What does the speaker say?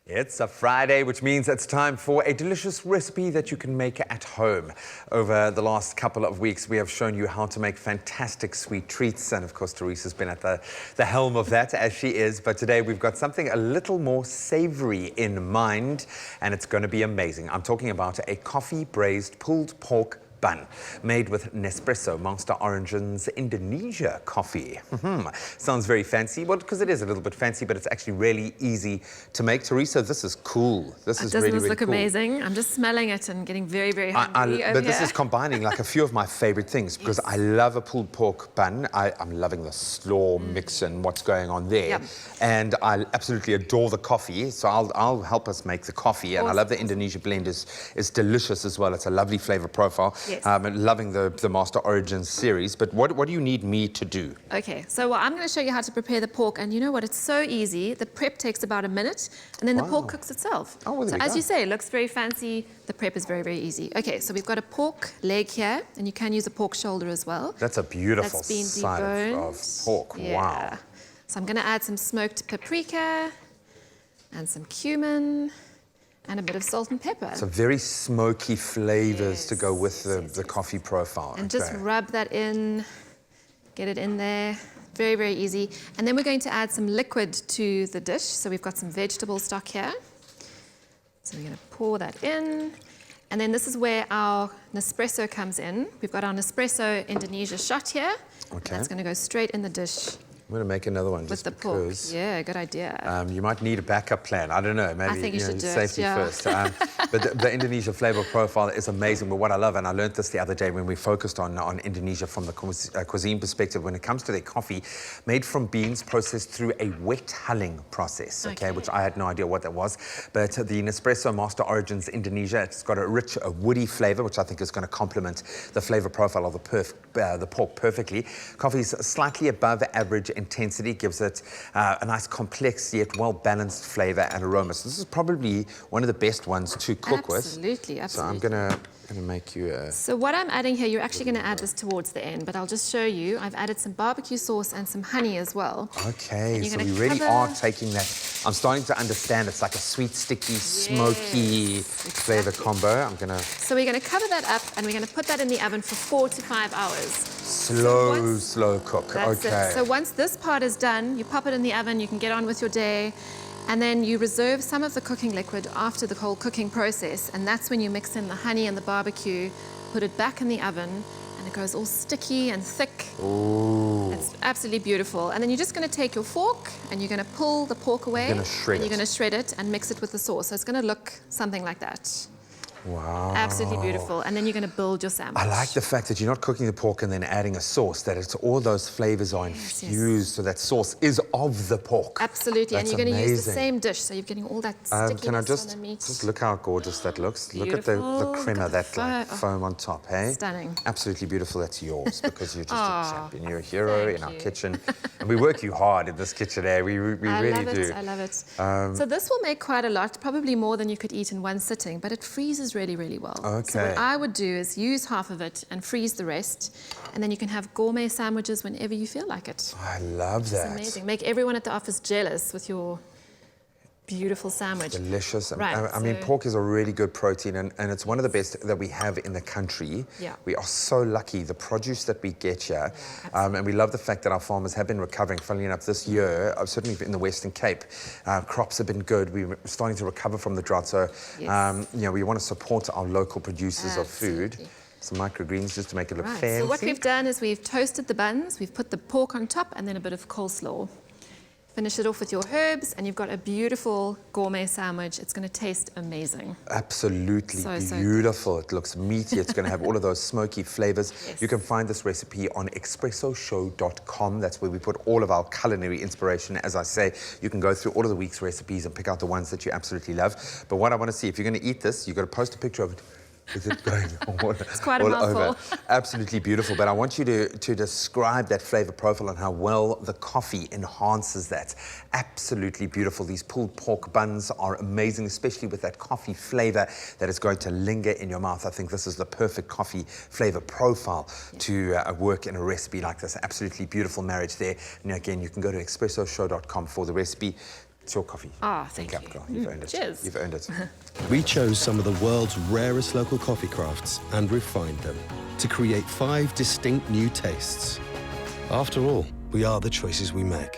It's a Friday, which means it's time for a delicious recipe that you can make at home. Over the last couple of weeks, we have shown you how to make fantastic sweet treats. And of course, Teresa's been at the helm of that, as she is. But today we've got something a little more savory in mind, and it's going to be amazing. I'm talking about a coffee braised pulled pork bun made with Nespresso Master Origins Indonesia coffee. Sounds very fancy. Well, because it is a little bit fancy, but it's actually really easy to make. Teresa, this is cool. This is really, really cool. Doesn't this look amazing? I'm just smelling it and getting very, very hungry over But this is combining like a few of my favorite things because I love a pulled pork bun. I'm loving the slaw mix and what's going on there. Yep. And I absolutely adore the coffee. So I'll help us make the coffee. And I love the Indonesia blend. It's delicious as well. It's a lovely flavor profile. Yes. Loving the Master Origins series, but what do you need me to do? Okay, so I'm going to show you how to prepare the pork, and you know what, it's so easy. The prep takes about a minute, and then the pork cooks itself. Oh, well, so as you say, it looks very fancy. The prep is very, very easy. Okay, so we've got a pork leg here, and you can use a pork shoulder as well. That's a beautiful That's been side of pork. Yeah. Wow. So I'm going to add some smoked paprika and some cumin and a bit of salt and pepper. So very smoky flavors to go with the coffee profile. And just rub that in, get it in there. Very, very easy. And then we're going to add some liquid to the dish. So we've got some vegetable stock here. So we're going to pour that in. And then this is where our Nespresso comes in. We've got our Nespresso Indonesia shot here. Okay. That's going to go straight in the dish. I'm going to make another one just with the pork. because. Yeah, good idea. You might need a backup plan. I don't know. Maybe I think you should do safety first. But the Indonesia flavour profile is amazing. But what I love, and I learned this the other day when we focused on Indonesia from the cuisine perspective, when it comes to their coffee, made from beans processed through a wet hulling process, okay, which I had no idea what that was. But the Nespresso Master Origins Indonesia, it's got a rich, woody flavour, which I think is going to complement the flavour profile of the pork perfectly. Coffee is slightly above average intensity, gives it a nice complex yet well-balanced flavour and aroma. So this is probably one of the best ones to cook with. Absolutely. So I'm gonna make you a... So what I'm adding here, you're actually going to add this towards the end, but I'll just show you. I've added some barbecue sauce and some honey as well. Okay, so we really are taking that. I'm starting to understand. It's like a sweet, sticky, smoky flavour combo. So we're going to cover that up, and we're going to put that in the oven for 4 to 5 hours. Slow cook. That's it. So once this part is done, you pop it in the oven, you can get on with your day, and then you reserve some of the cooking liquid after the whole cooking process, and that's when you mix in the honey and the barbecue, put it back in the oven, and it goes all sticky and thick. Ooh. It's absolutely beautiful. And then you're just going to take your fork, and you're going to pull the pork away, you're going to shred it and mix it with the sauce. So it's going to look something like that. Wow. Absolutely beautiful. And then you're going to build your sandwich. I like the fact that you're not cooking the pork and then adding a sauce, that it's all those flavors are infused, so that sauce is of the pork. Absolutely. That's and you're going to use the amazing. same dish, so you're getting all that stickiness can I on the meat. just look how gorgeous that looks. Beautiful. Look at the crema, that like foam on top, hey? Stunning. Absolutely beautiful. That's yours because you're just a champion. You're a hero in our kitchen. And we work you hard in this kitchen, eh? We really do. I love it. So this will make quite a lot, probably more than you could eat in one sitting, but it freezes really, really well. Okay. So what I would do is use half of it and freeze the rest, and then you can have gourmet sandwiches whenever you feel like it. I love that. It's amazing. Make everyone at the office jealous with your beautiful sandwich. Delicious. Right, I mean, pork is a really good protein, and it's one of the best that we have in the country. Yeah. We are so lucky, the produce that we get here. And we love the fact that our farmers have been recovering. Funnily enough, this year, certainly in the Western Cape, crops have been good. We're starting to recover from the drought. So, you know, we want to support our local producers of food. Some microgreens just to make it look fancy. So what we've done is we've toasted the buns, we've put the pork on top, and then a bit of coleslaw. Finish it off with your herbs, and you've got a beautiful gourmet sandwich. It's going to taste amazing. Absolutely beautiful. It looks meaty. It's going to have all of those smoky flavors. You can find this recipe on expressoshow.com. That's where we put all of our culinary inspiration. As I say, you can go through all of the week's recipes and pick out the ones that you absolutely love. But what I want to see, if you're going to eat this, you've got to post a picture of it. Is it going it's quite all a mouthful. over? Absolutely beautiful. But I want you to describe that flavor profile and how well the coffee enhances that. Absolutely beautiful. These pulled pork buns are amazing, especially with that coffee flavor that is going to linger in your mouth. I think this is the perfect coffee flavor profile to work in a recipe like this. Absolutely beautiful marriage there. And again, you can go to expressoshow.com for the recipe. It's your coffee. Ah, thank Capital. you. You've earned it. Cheers. You've earned it. We chose some of the world's rarest local coffee crafts and refined them to create 5 distinct new tastes. After all, we are the choices we make.